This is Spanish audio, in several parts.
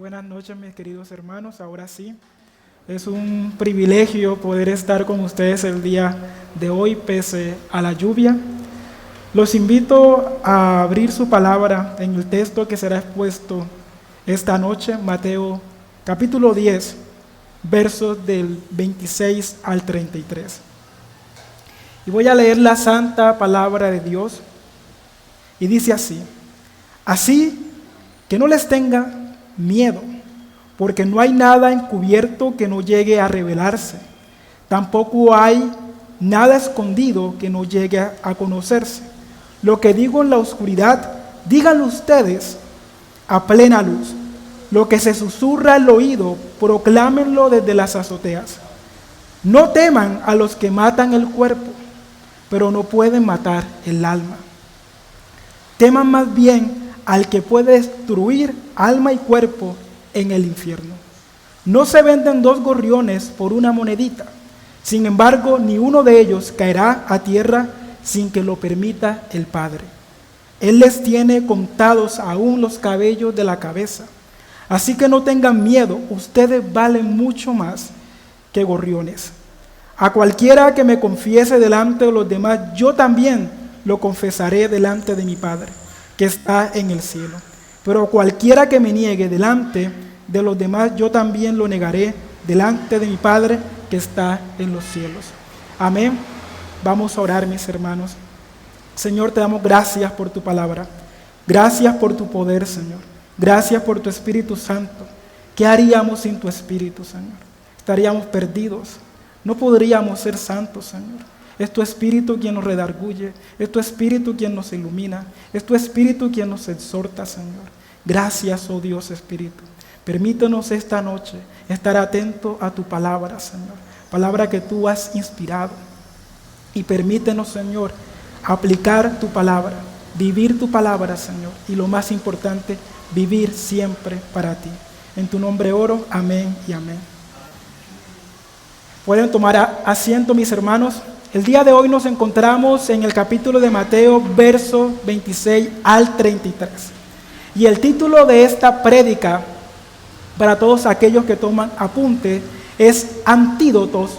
buenas noches, mis queridos hermanos. Ahora sí, es un privilegio poder estar con ustedes el día de hoy, pese a la lluvia. Los invito a abrir su palabra en el texto que será expuesto esta noche, Mateo capítulo 10, versos del 26 al 33. Y voy a leer la santa palabra de Dios, y dice así: así que no les tenga miedo, porque no hay nada encubierto que no llegue a revelarse, tampoco hay nada escondido que no llegue a conocerse. Lo que digo en la oscuridad, díganlo ustedes a plena luz. Lo que se susurra al oído, proclámenlo desde las azoteas. No teman a los que matan el cuerpo, pero no pueden matar el alma. Teman más bien al que puede destruir alma y cuerpo en el infierno. No se venden dos gorriones por una monedita. Sin embargo, ni uno de ellos caerá a tierra sin que lo permita el Padre. Él les tiene contados aún los cabellos de la cabeza. Así que no tengan miedo, ustedes valen mucho más que gorriones. A cualquiera que me confiese delante de los demás, yo también lo confesaré delante de mi Padre, que está en el cielo. Pero cualquiera que me niegue delante de los demás, yo también lo negaré delante de mi Padre, que está en los cielos. Amén. Vamos a orar, mis hermanos. Señor, te damos gracias por tu palabra. Gracias por tu poder, Señor. Gracias por tu Espíritu Santo. ¿Qué haríamos sin tu Espíritu, Señor? Estaríamos perdidos. No podríamos ser santos, Señor. Es tu Espíritu quien nos redarguye. Es tu Espíritu quien nos ilumina. Es tu Espíritu quien nos exhorta, Señor. Gracias, oh Dios Espíritu. Permítenos esta noche estar atento a tu palabra, Señor. Palabra que tú has inspirado. Y permítenos, Señor, aplicar tu palabra, vivir tu palabra, Señor. Y lo más importante, vivir siempre para ti. En tu nombre oro, amén y amén. Pueden tomar asiento, mis hermanos. El día de hoy nos encontramos en el capítulo de Mateo, verso 26 al 33. Y el título de esta prédica, para todos aquellos que toman apunte, es Antídotos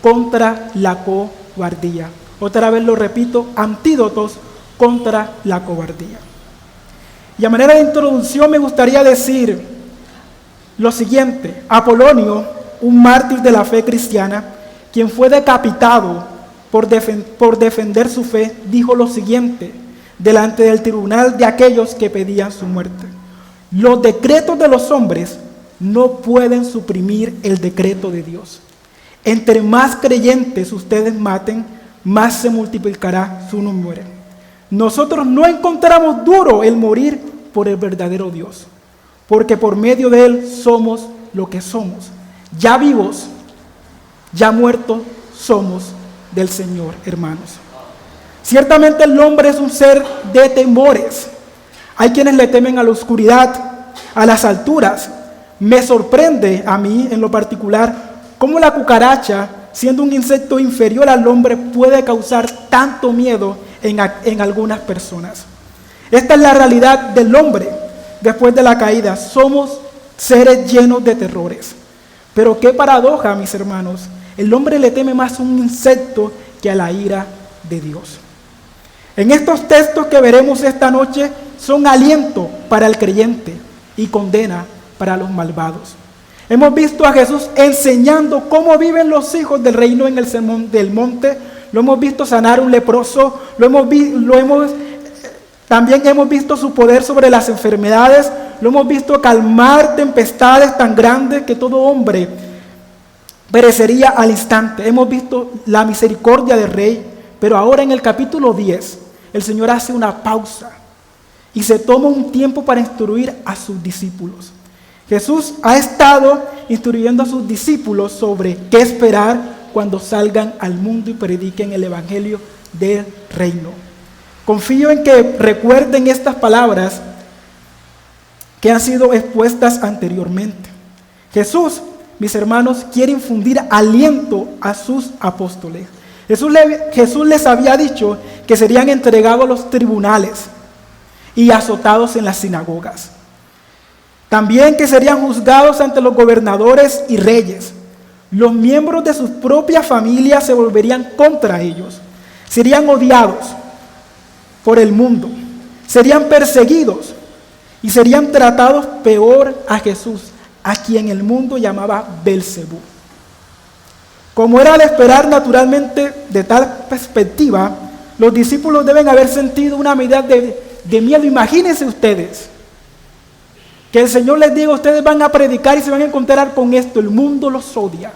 contra la cobardía. Otra vez lo repito, antídotos contra la cobardía. Y a manera de introducción me gustaría decir lo siguiente. Apolonio, un mártir de la fe cristiana, quien fue decapitado por defender su fe, dijo lo siguiente delante del tribunal de aquellos que pedían su muerte: los decretos de los hombres no pueden suprimir el decreto de Dios. Entre más creyentes ustedes maten, más se multiplicará su número. Nosotros no encontramos duro el morir por el verdadero Dios, porque por medio de Él somos lo que somos. Ya vivos, ya muertos somos del Señor, hermanos. Ciertamente el hombre es un ser de temores. Hay quienes le temen a la oscuridad, a las alturas. Me sorprende a mí, en lo particular, cómo la cucaracha, siendo un insecto inferior al hombre, puede causar tanto miedo en algunas personas. Esta es la realidad del hombre después de la caída. Somos seres llenos de terrores. Pero qué paradoja, mis hermanos. El hombre le teme más a un insecto que a la ira de Dios. En estos textos que veremos esta noche son aliento para el creyente y condena para los malvados. Hemos visto a Jesús enseñando cómo viven los hijos del reino en el sermón del monte. Lo hemos visto sanar a un leproso. También hemos visto su poder sobre las enfermedades. Lo hemos visto calmar tempestades tan grandes que todo hombre perecería al instante. Hemos visto la misericordia del Rey. Pero ahora en el capítulo 10, el Señor hace una pausa y se toma un tiempo para instruir a sus discípulos. Jesús ha estado instruyendo a sus discípulos sobre qué esperar cuando salgan al mundo y prediquen el evangelio del reino. Confío en que recuerden estas palabras que han sido expuestas anteriormente. Jesús, mis hermanos, quiere infundir aliento a sus apóstoles. Jesús les había dicho que serían entregados a los tribunales y azotados en las sinagogas. También que serían juzgados ante los gobernadores y reyes. Los miembros de sus propias familias se volverían contra ellos. Serían odiados por el mundo. Serían perseguidos y serían tratados peor a Jesús, a quien el mundo llamaba Belcebú. Como era de esperar naturalmente de tal perspectiva, los discípulos deben haber sentido una medida de miedo. Imagínense ustedes que el Señor les diga: ustedes van a predicar y se van a encontrar con esto, el mundo los odia.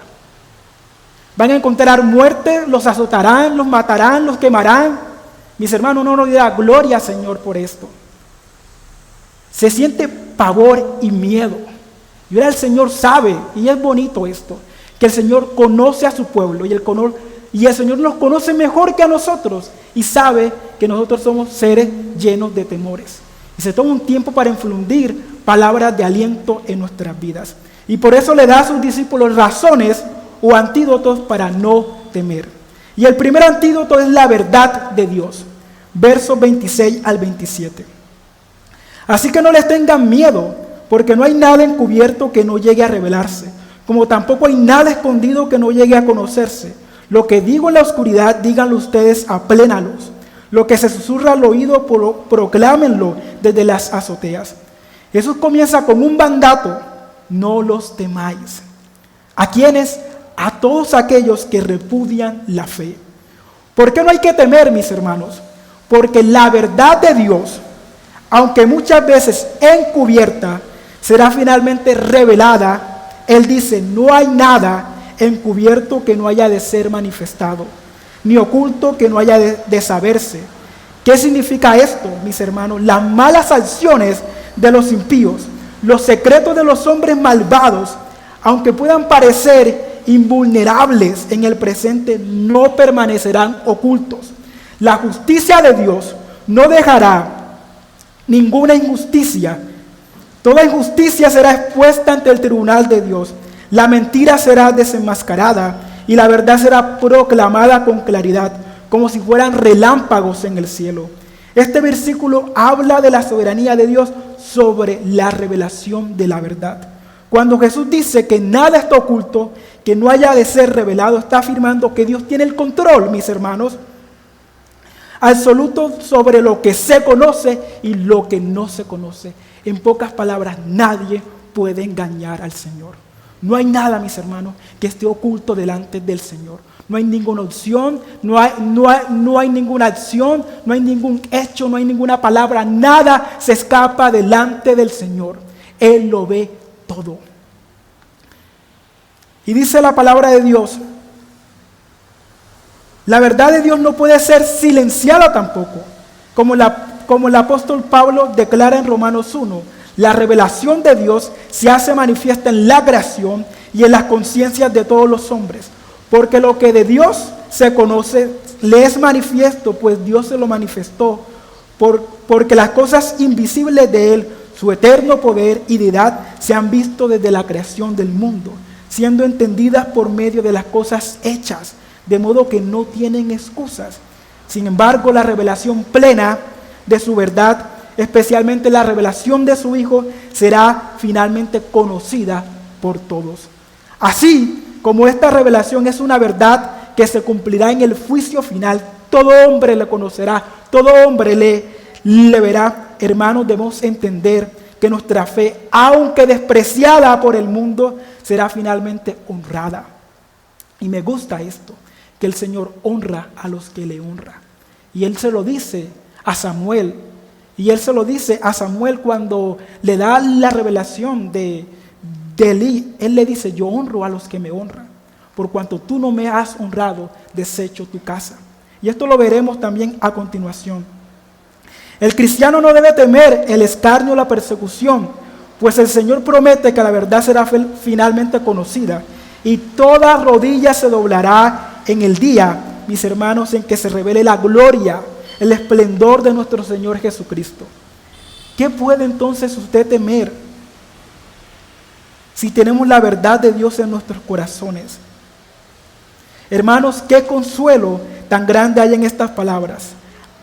Van a encontrar muerte, los azotarán, los matarán, los quemarán. Mis hermanos, no nos dirá gloria, Señor, por esto. Se siente pavor y miedo. Y ahora el Señor sabe, y es bonito esto, que el Señor conoce a su pueblo y el Señor nos conoce mejor que a nosotros y sabe que nosotros somos seres llenos de temores. Y se toma un tiempo para infundir palabras de aliento en nuestras vidas. Y por eso le da a sus discípulos razones o antídotos para no temer. Y el primer antídoto es la verdad de Dios. Versos 26 al 27. Así que no les tengan miedo, porque no hay nada encubierto que no llegue a revelarse, como tampoco hay nada escondido que no llegue a conocerse. Lo que digo en la oscuridad, díganlo ustedes a plena luz. Lo que se susurra al oído, proclámenlo desde las azoteas. Jesús comienza con un mandato: no los temáis. ¿A quiénes? A todos aquellos que repudian la fe. ¿Por qué no hay que temer, mis hermanos? Porque la verdad de Dios, aunque muchas veces encubierta, será finalmente revelada. Él dice: no hay nada encubierto que no haya de ser manifestado, ni oculto que no haya de saberse. ¿Qué significa esto, mis hermanos? Las malas acciones de los impíos, los secretos de los hombres malvados, aunque puedan parecer invulnerables en el presente, no permanecerán ocultos. La justicia de Dios no dejará ninguna injusticia. Toda injusticia será expuesta ante el tribunal de Dios. La mentira será desenmascarada y la verdad será proclamada con claridad, como si fueran relámpagos en el cielo. Este versículo habla de la soberanía de Dios sobre la revelación de la verdad. Cuando Jesús dice que nada está oculto, que no haya de ser revelado, está afirmando que Dios tiene el control, mis hermanos, absoluto sobre lo que se conoce y lo que no se conoce. En pocas palabras, nadie puede engañar al Señor. No hay nada, mis hermanos, que esté oculto delante del Señor. No hay ninguna opción, no hay ninguna acción, no hay ningún hecho, no hay ninguna palabra. Nada se escapa delante del Señor. Él lo ve todo. Y dice la palabra de Dios: la verdad de Dios no puede ser silenciada tampoco. Como el apóstol Pablo declara en Romanos 1, la revelación de Dios se hace manifiesta en la creación y en las conciencias de todos los hombres. Porque lo que de Dios se conoce le es manifiesto, pues Dios se lo manifestó. Porque las cosas invisibles de Él, su eterno poder y deidad, se han visto desde la creación del mundo, siendo entendidas por medio de las cosas hechas, de modo que no tienen excusas. Sin embargo, la revelación plena de su verdad, especialmente la revelación de su Hijo, será finalmente conocida por todos. Así como esta revelación es una verdad que se cumplirá en el juicio final, todo hombre le conocerá, todo hombre le verá. Hermanos, debemos entender que nuestra fe, aunque despreciada por el mundo, será finalmente honrada. Y me gusta esto, que el Señor honra a los que le honran. Y Él se lo dice a Samuel. Y Él se lo dice a Samuel cuando le da la revelación de Elí. Él le dice: yo honro a los que me honran. Por cuanto tú no me has honrado, desecho tu casa. Y esto lo veremos también a continuación. El cristiano no debe temer el escarnio o la persecución, pues el Señor promete que la verdad será finalmente conocida y toda rodilla se doblará en el día, mis hermanos, en que se revele la gloria, el esplendor de nuestro Señor Jesucristo. ¿Qué puede entonces usted temer si tenemos la verdad de Dios en nuestros corazones? Hermanos, qué consuelo tan grande hay en estas palabras.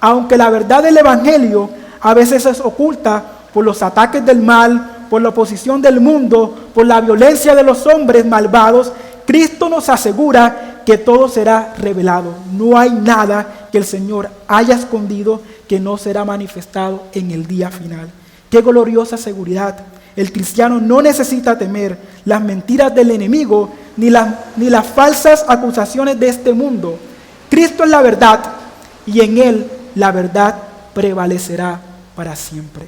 Aunque la verdad del Evangelio a veces es oculta por los ataques del mal, por la oposición del mundo, por la violencia de los hombres malvados, Cristo nos asegura que todo será revelado. No hay nada que el Señor haya escondido que no será manifestado en el día final. ¡Qué gloriosa seguridad! El cristiano no necesita temer las mentiras del enemigo ni las falsas acusaciones de este mundo. Cristo es la verdad y en Él la verdad prevalecerá para siempre.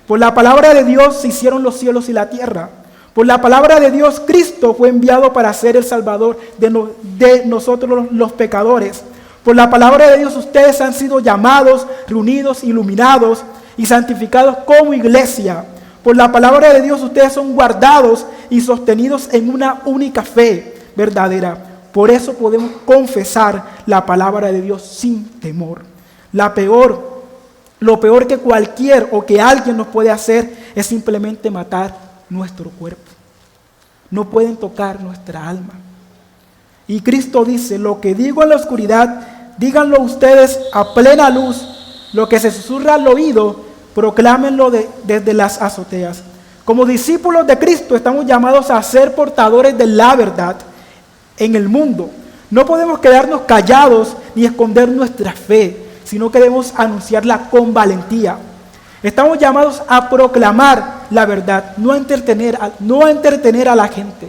Por la palabra de Dios se hicieron los cielos y la tierra. Por la palabra de Dios, Cristo fue enviado para ser el Salvador de nosotros los pecadores. Por la palabra de Dios ustedes han sido llamados, reunidos, iluminados y santificados como iglesia. Por la palabra de Dios ustedes son guardados y sostenidos en una única fe verdadera. Por eso podemos confesar la palabra de Dios sin temor. Lo peor que cualquier o que alguien nos puede hacer es simplemente matar nuestro cuerpo. No pueden tocar nuestra alma. Y Cristo dice, lo que digo en la oscuridad, díganlo ustedes a plena luz. Lo que se susurra al oído, proclámenlo desde las azoteas. Como discípulos de Cristo estamos llamados a ser portadores de la verdad en el mundo. No podemos quedarnos callados ni esconder nuestra fe, sino que debemos anunciarla con valentía. Estamos llamados a proclamar la verdad, no a entretener a la gente.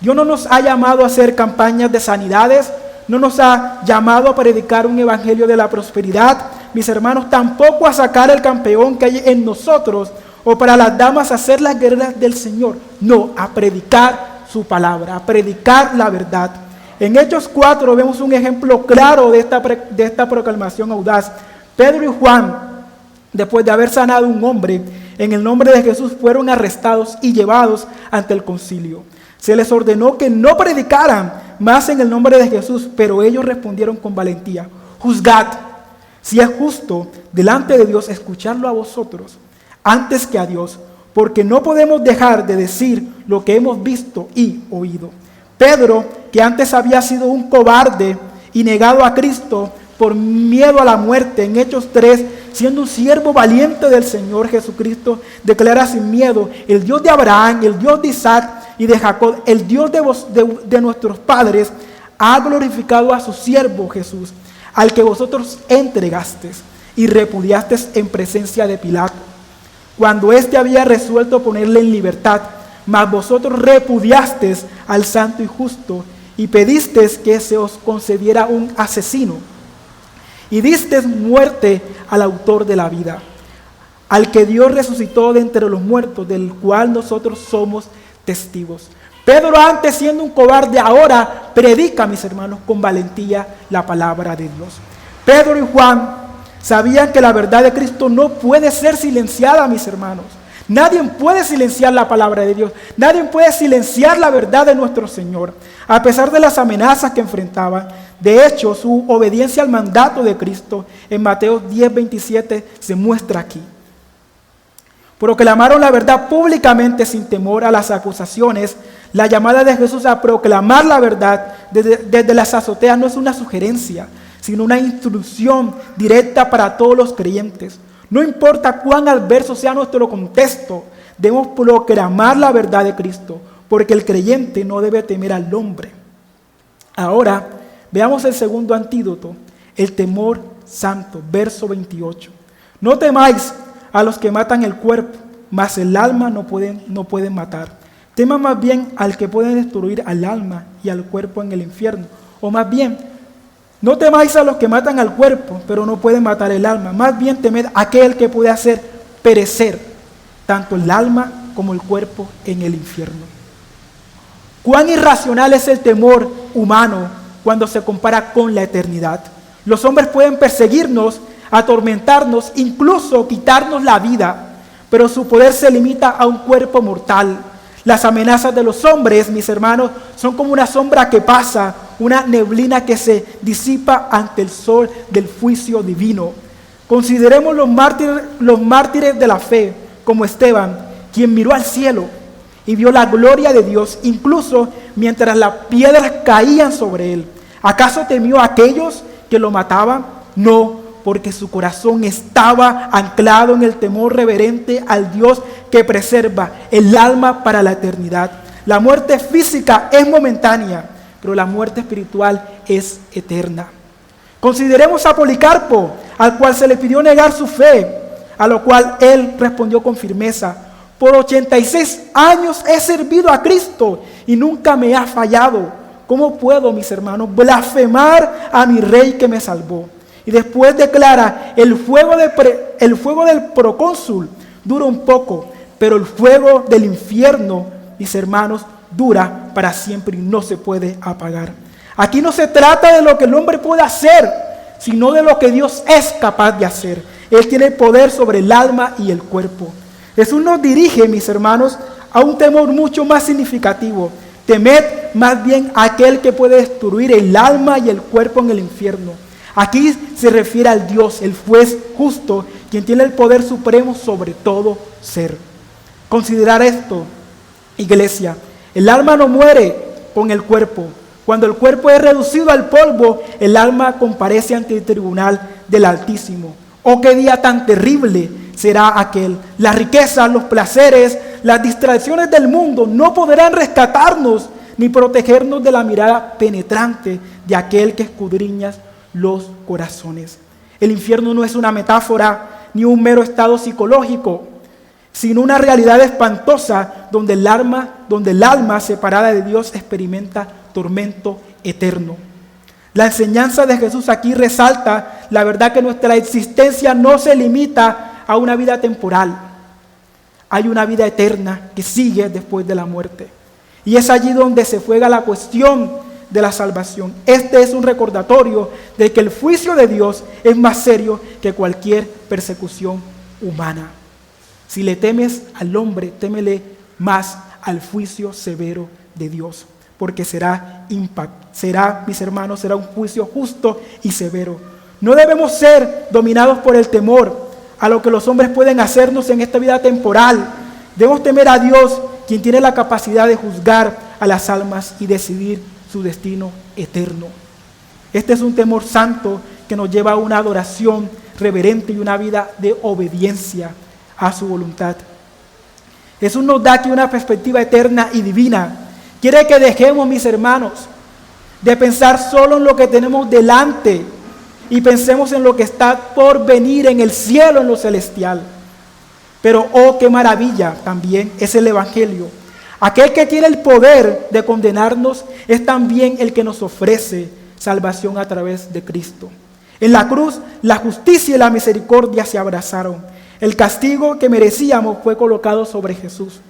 Dios no nos ha llamado a hacer campañas de sanidades, no nos ha llamado a predicar un evangelio de la prosperidad, mis hermanos, tampoco a sacar el campeón que hay en nosotros, o para las damas a ser las guerreras del Señor. No, a predicar su palabra, a predicar la verdad. En Hechos 4 vemos un ejemplo claro de esta proclamación audaz. Pedro y Juan, después de haber sanado a un hombre, en el nombre de Jesús fueron arrestados y llevados ante el concilio. Se les ordenó que no predicaran más en el nombre de Jesús, pero ellos respondieron con valentía: juzgad si es justo delante de Dios escucharlo a vosotros antes que a Dios, porque no podemos dejar de decir lo que hemos visto y oído. Pedro, que antes había sido un cobarde y negado a Cristo por miedo a la muerte, en Hechos 3, siendo un siervo valiente del Señor Jesucristo, declara sin miedo: el Dios de Abraham, el Dios de Isaac y de Jacob, el Dios de nuestros padres, ha glorificado a su siervo Jesús, al que vosotros entregasteis y repudiasteis en presencia de Pilato, cuando éste había resuelto ponerle en libertad. Mas vosotros repudiasteis al santo y justo y pedisteis que se os concediera un asesino, y disteis muerte al autor de la vida, al que Dios resucitó de entre los muertos, del cual nosotros somos testigos. Pedro, antes siendo un cobarde, ahora predica, mis hermanos, con valentía la palabra de Dios. Pedro y Juan sabían que la verdad de Cristo no puede ser silenciada, mis hermanos. Nadie puede silenciar la palabra de Dios. Nadie puede silenciar la verdad de nuestro Señor. A pesar de las amenazas que enfrentaban, de hecho, su obediencia al mandato de Cristo en Mateo 10:27 se muestra aquí. Proclamaron la verdad públicamente sin temor a las acusaciones. La llamada de Jesús a proclamar la verdad desde las azoteas no es una sugerencia, sino una instrucción directa para todos los creyentes. No importa cuán adverso sea nuestro contexto, debemos proclamar la verdad de Cristo, porque el creyente no debe temer al hombre. Ahora, veamos el segundo antídoto, el temor santo, verso 28. No temáis a los que matan el cuerpo, mas el alma no pueden matar. Teman más bien al que puede destruir al alma y al cuerpo en el infierno. O más bien, no temáis a los que matan al cuerpo, pero no pueden matar el alma. Más bien temed a aquel que puede hacer perecer tanto el alma como el cuerpo en el infierno. Cuán irracional es el temor humano cuando se compara con la eternidad. Los hombres pueden perseguirnos, atormentarnos, incluso quitarnos la vida, pero su poder se limita a un cuerpo mortal. Las amenazas de los hombres, mis hermanos, son como una sombra que pasa, una neblina que se disipa ante el sol del juicio divino. Consideremos los mártires de la fe, como Esteban, quien miró al cielo y vio la gloria de Dios, incluso mientras las piedras caían sobre él. ¿Acaso temió a aquellos que lo mataban? No, porque su corazón estaba anclado en el temor reverente al Dios que preserva el alma para la eternidad. La muerte física es momentánea, pero la muerte espiritual es eterna. Consideremos a Policarpo, al cual se le pidió negar su fe, a lo cual él respondió con firmeza: por 86 años he servido a Cristo y nunca me ha fallado. ¿Cómo puedo, mis hermanos, blasfemar a mi rey que me salvó? Y después declara: el fuego del procónsul dura un poco, pero el fuego del infierno, mis hermanos, dura para siempre y no se puede apagar. Aquí no se trata de lo que el hombre puede hacer, sino de lo que Dios es capaz de hacer. Él tiene poder sobre el alma y el cuerpo. Jesús nos dirige, mis hermanos, a un temor mucho más significativo. Temed más bien a aquel que puede destruir el alma y el cuerpo en el infierno. Aquí se refiere al Dios, el juez justo, quien tiene el poder supremo sobre todo ser. Considerar esto, iglesia: el alma no muere con el cuerpo. Cuando el cuerpo es reducido al polvo, el alma comparece ante el tribunal del Altísimo. ¡Oh, qué día tan terrible será aquel! Las riquezas, los placeres, las distracciones del mundo no podrán rescatarnos ni protegernos de la mirada penetrante de aquel que escudriña los corazones. El infierno no es una metáfora ni un mero estado psicológico, sino una realidad espantosa donde el alma separada de Dios experimenta tormento eterno. La enseñanza de Jesús aquí resalta la verdad que nuestra existencia no se limita a una vida temporal. Hay una vida eterna que sigue después de la muerte. Y es allí donde se juega la cuestión de la salvación. Este es un recordatorio de que el juicio de Dios es más serio que cualquier persecución humana. Si le temes al hombre, témele más al juicio severo de Dios, porque será, mis hermanos, será un juicio justo y severo. No debemos ser dominados por el temor a lo que los hombres pueden hacernos en esta vida temporal. Debemos temer a Dios, quien tiene la capacidad de juzgar a las almas y decidir su destino eterno. Este es un temor santo que nos lleva a una adoración reverente y una vida de obediencia a su voluntad. Jesús nos da aquí una perspectiva eterna y divina. Quiere que dejemos, mis hermanos, de pensar solo en lo que tenemos delante y pensemos en lo que está por venir en el cielo, en lo celestial. Pero, oh, qué maravilla también es el Evangelio. Aquel que tiene el poder de condenarnos es también el que nos ofrece salvación a través de Cristo. En la cruz, la justicia y la misericordia se abrazaron. El castigo que merecíamos fue colocado sobre Jesús,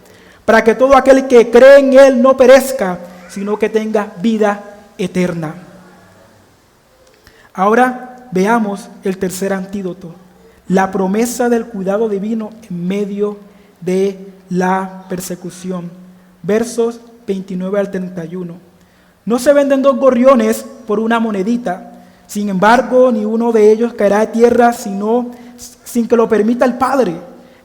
para que todo aquel que cree en Él no perezca, sino que tenga vida eterna. Ahora veamos el tercer antídoto, la promesa del cuidado divino en medio de la persecución. Versos 29 al 31. No se venden 2 gorriones por una monedita. Sin embargo, ni uno de ellos caerá a tierra sin que lo permita el Padre.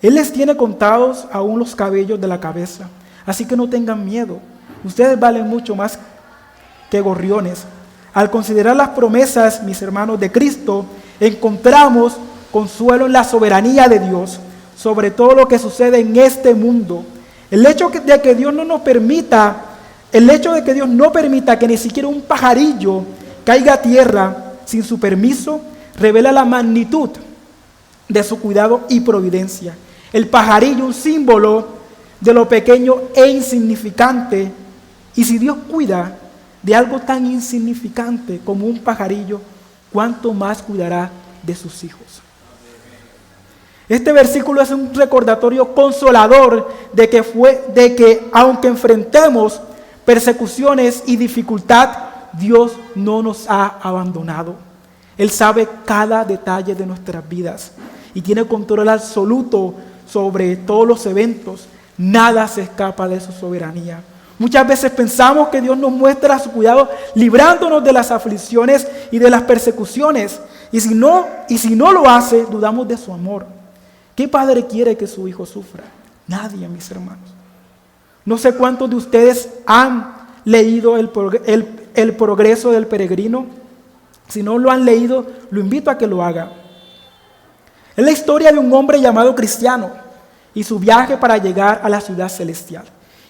Él les tiene contados aún los cabellos de la cabeza. Así que no tengan miedo. Ustedes valen mucho más que gorriones. Al considerar las promesas, mis hermanos, de Cristo, encontramos consuelo en la soberanía de Dios sobre todo lo que sucede en este mundo. El hecho de que Dios no permita que ni siquiera un pajarillo caiga a tierra sin su permiso, revela la magnitud de su cuidado y providencia. El pajarillo, un símbolo de lo pequeño e insignificante. Y si Dios cuida de algo tan insignificante como un pajarillo, ¿cuánto más cuidará de sus hijos? Este versículo es un recordatorio consolador de que aunque enfrentemos persecuciones y dificultad, Dios no nos ha abandonado. Él sabe cada detalle de nuestras vidas y tiene control absoluto sobre todos los eventos. Nada se escapa de su soberanía. Muchas veces pensamos que Dios nos muestra su cuidado librándonos de las aflicciones y de las persecuciones. Y si no lo hace, dudamos de su amor. ¿Qué padre quiere que su hijo sufra? Nadie, mis hermanos. No sé cuántos de ustedes han leído el progreso del peregrino. Si no lo han leído, lo invito a que lo haga. Es la historia de un hombre llamado Cristiano y su viaje para llegar a la ciudad celestial.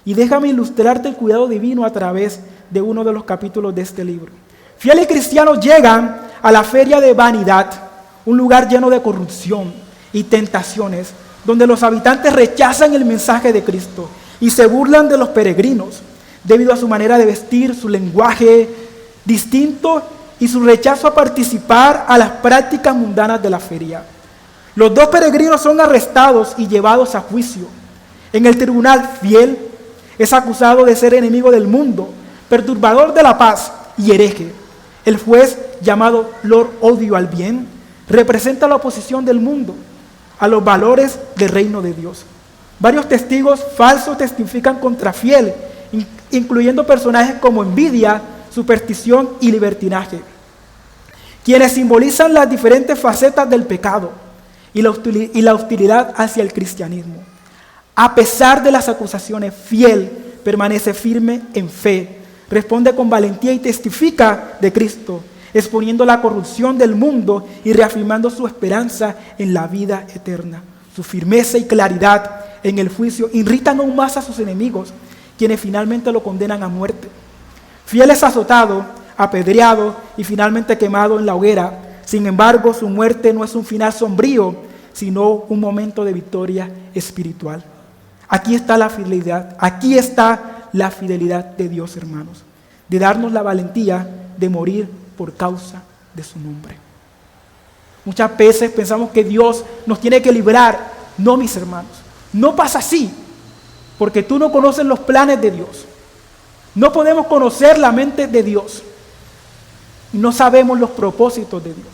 Y déjame ilustrarte el cuidado divino a través de uno de los capítulos de este libro. Fieles cristianos llegan a la feria de vanidad, un lugar lleno de corrupción y tentaciones, donde los habitantes rechazan el mensaje de Cristo y se burlan de los peregrinos debido a su manera de vestir, su lenguaje distinto y su rechazo a participar a las prácticas mundanas de la feria. Los dos peregrinos son arrestados y llevados a juicio. En el tribunal, Fiel es acusado de ser enemigo del mundo, perturbador de la paz y hereje. El juez, llamado Lord Odio al Bien, representa la oposición del mundo a los valores del reino de Dios. Varios testigos falsos testifican contra Fiel, incluyendo personajes como envidia, superstición y libertinaje, quienes simbolizan las diferentes facetas del pecado y la hostilidad hacia el cristianismo. A pesar de las acusaciones, Fiel permanece firme en fe, responde con valentía y testifica de Cristo, exponiendo la corrupción del mundo y reafirmando su esperanza en la vida eterna. Su firmeza y claridad en el juicio irritan aún más a sus enemigos, quienes finalmente lo condenan a muerte. Fiel es azotado, apedreado y finalmente quemado en la hoguera. Sin embargo, su muerte no es un final sombrío, sino un momento de victoria espiritual. Aquí está la fidelidad de Dios, hermanos, de darnos la valentía de morir por causa de su nombre. Muchas veces pensamos que Dios nos tiene que librar. No, mis hermanos, no pasa así, porque tú no conoces los planes de Dios. No podemos conocer la mente de Dios. No sabemos los propósitos de Dios.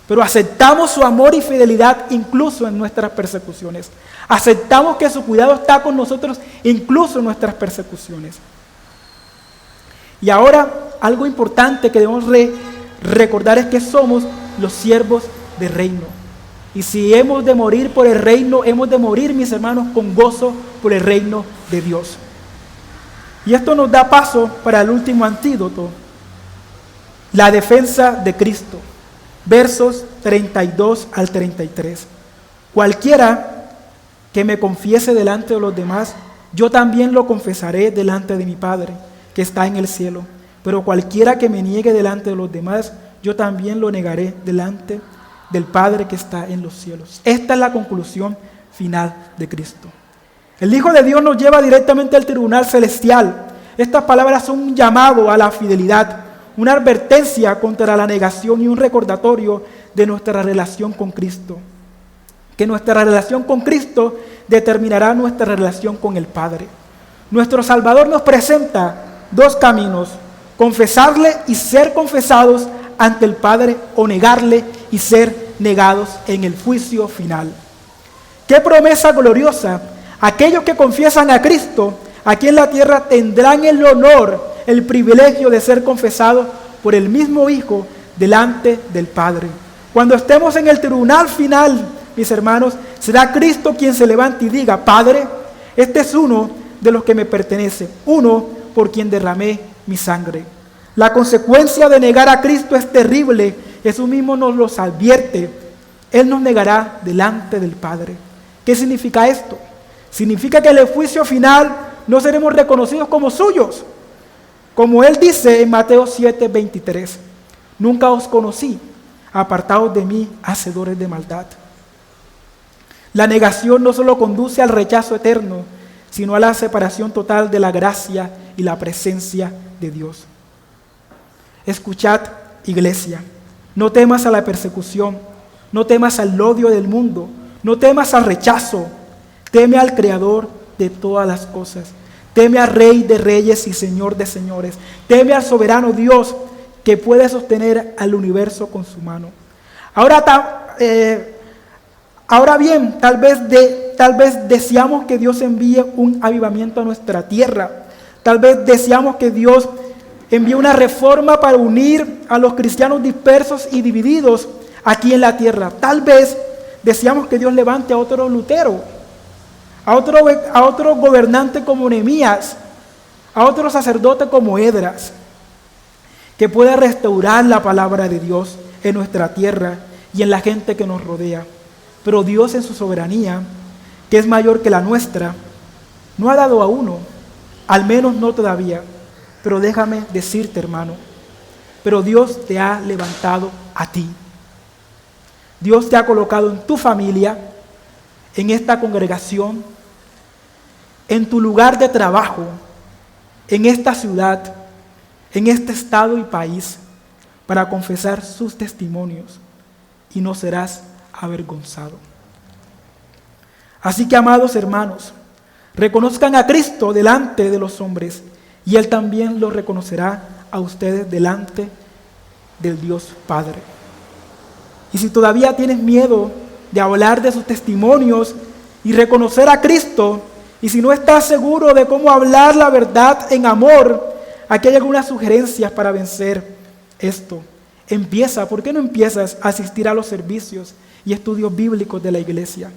Pero aceptamos su amor y fidelidad incluso en nuestras persecuciones. Aceptamos que su cuidado está con nosotros incluso en nuestras persecuciones. Y ahora, algo importante que debemos recordar es que somos los siervos del reino. Y si hemos de morir por el reino, hemos de morir, mis hermanos, con gozo por el reino de Dios. Y esto nos da paso para el último antídoto, la defensa de Cristo. Versos 32 al 33. Cualquiera que me confiese delante de los demás, yo también lo confesaré delante de mi Padre, que está en el cielo. Pero cualquiera que me niegue delante de los demás, yo también lo negaré delante del Padre que está en los cielos. Esta es la conclusión final de Cristo. El Hijo de Dios nos lleva directamente al tribunal celestial. Estas palabras son un llamado a la fidelidad, una advertencia contra la negación y un recordatorio de nuestra relación con Cristo. Que nuestra relación con Cristo determinará nuestra relación con el Padre. Nuestro Salvador nos presenta dos caminos: confesarle y ser confesados ante el Padre, o negarle y ser negados en el juicio final. ¡Qué promesa gloriosa! Aquellos que confiesan a Cristo aquí en la tierra tendrán el honor, el privilegio de ser confesados por el mismo Hijo delante del Padre. Cuando estemos en el tribunal final, mis hermanos, será Cristo quien se levante y diga: Padre, este es uno de los que me pertenece, uno por quien derramé mi sangre. La consecuencia de negar a Cristo es terrible. Jesús mismo nos los advierte. Él nos negará delante del Padre. ¿Qué significa esto? Significa que en el juicio final no seremos reconocidos como suyos. Como Él dice en Mateo 7:23, nunca os conocí, apartados de mí, hacedores de maldad. La negación no solo conduce al rechazo eterno, sino a la separación total de la gracia y la presencia de Dios. Escuchad, iglesia, no temas a la persecución, no temas al odio del mundo, no temas al rechazo, teme al Creador de todas las cosas, teme al Rey de Reyes y Señor de Señores, teme al soberano Dios que puede sostener al universo con su mano. Ahora bien, tal vez deseamos que Dios envíe un avivamiento a nuestra tierra, tal vez deseamos que Dios envíe una reforma para unir a los cristianos dispersos y divididos aquí en la tierra. Tal vez deseamos que Dios levante a otro Lutero, a otro gobernante como Nehemías, a otro sacerdote como Esdras, que pueda restaurar la palabra de Dios en nuestra tierra y en la gente que nos rodea. pero Dios en su soberanía, que es mayor que la nuestra, no ha dado a uno, al menos no todavía. Pero déjame decirte, hermano, pero Dios te ha levantado a ti. Dios te ha colocado en tu familia, en esta congregación, en tu lugar de trabajo, en esta ciudad, en este estado y país, para confesar sus testimonios, y no serás avergonzado. Así que, amados hermanos, reconozcan a Cristo delante de los hombres, y Él también lo reconocerá a ustedes delante del Dios Padre. Y si todavía tienes miedo de hablar de sus testimonios y reconocer a Cristo, y si no estás seguro de cómo hablar la verdad en amor, aquí hay algunas sugerencias para vencer esto. ¿Por qué no empiezas a asistir a los servicios y estudios bíblicos de la iglesia?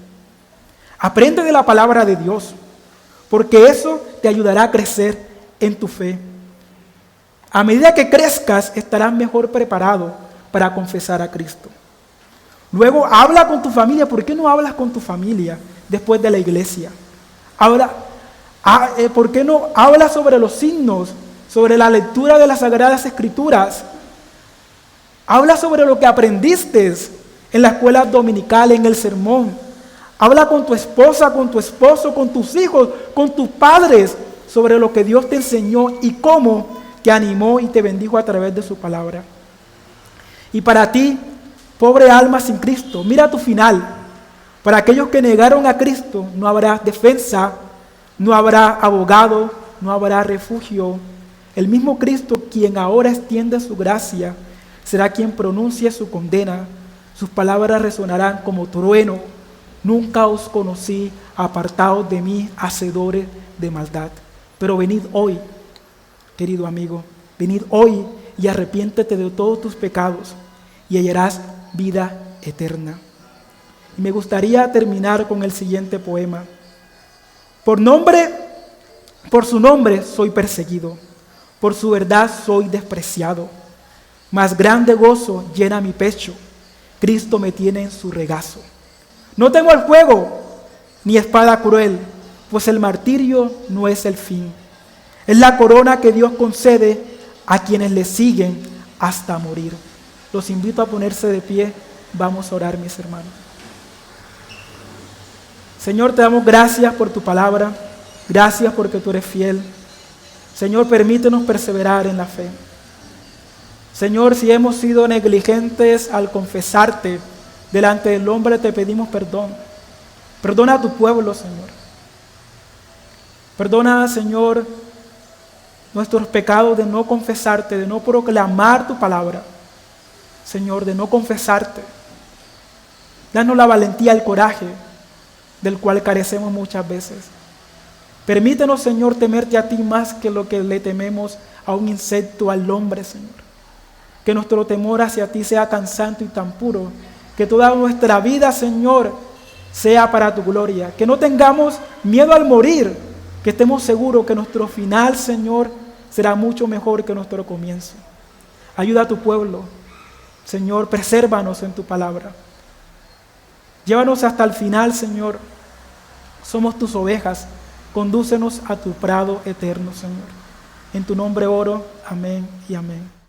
Aprende de la palabra de Dios, porque eso te ayudará a crecer en tu fe. A medida que crezcas, estarás mejor preparado para confesar a Cristo. Luego, habla con tu familia. ¿Por qué no hablas con tu familia después de la iglesia? ¿Por qué no hablas sobre los signos, sobre la lectura de las Sagradas Escrituras? Habla sobre lo que aprendiste en la escuela dominical, en el sermón. Habla con tu esposa, con tu esposo, con tus hijos, con tus padres, sobre lo que Dios te enseñó y cómo te animó y te bendijo a través de su palabra. Y para ti, pobre alma sin Cristo, mira tu final. Para aquellos que negaron a Cristo, no habrá defensa, no habrá abogado, no habrá refugio. El mismo Cristo, quien ahora extiende su gracia, será quien pronuncie su condena. Sus palabras resonarán como trueno. Nunca os conocí, apartados de mí, hacedores de maldad. Pero venid hoy, querido amigo, venid hoy y arrepiéntete de todos tus pecados y hallarás vida eterna. Y me gustaría terminar con el siguiente poema. Por su nombre soy perseguido, por su verdad soy despreciado. Mas grande gozo llena mi pecho, Cristo me tiene en su regazo. No temo el fuego, ni espada cruel, pues el martirio no es el fin. Es la corona que Dios concede a quienes le siguen hasta morir. Los invito a ponerse de pie. Vamos a orar, mis hermanos. Señor, te damos gracias por tu palabra. Gracias porque tú eres fiel. Señor, permítenos perseverar en la fe. Señor, si hemos sido negligentes al confesarte delante del hombre, te pedimos perdón. Perdona a tu pueblo, Señor. Perdona, Señor, nuestros pecados de no confesarte, de no proclamar tu palabra. Señor, de no confesarte. Danos la valentía, el coraje del cual carecemos muchas veces. Permítenos, Señor, temerte a ti más que lo que le tememos a un insecto, al hombre, Señor. Que nuestro temor hacia ti sea tan santo y tan puro, que toda nuestra vida, Señor, sea para tu gloria. Que no tengamos miedo al morir, que estemos seguros que nuestro final, Señor, será mucho mejor que nuestro comienzo. Ayuda a tu pueblo, Señor, presérvanos en tu palabra. Llévanos hasta el final, Señor. Somos tus ovejas. Condúcenos a tu prado eterno, Señor. En tu nombre oro. Amén y amén.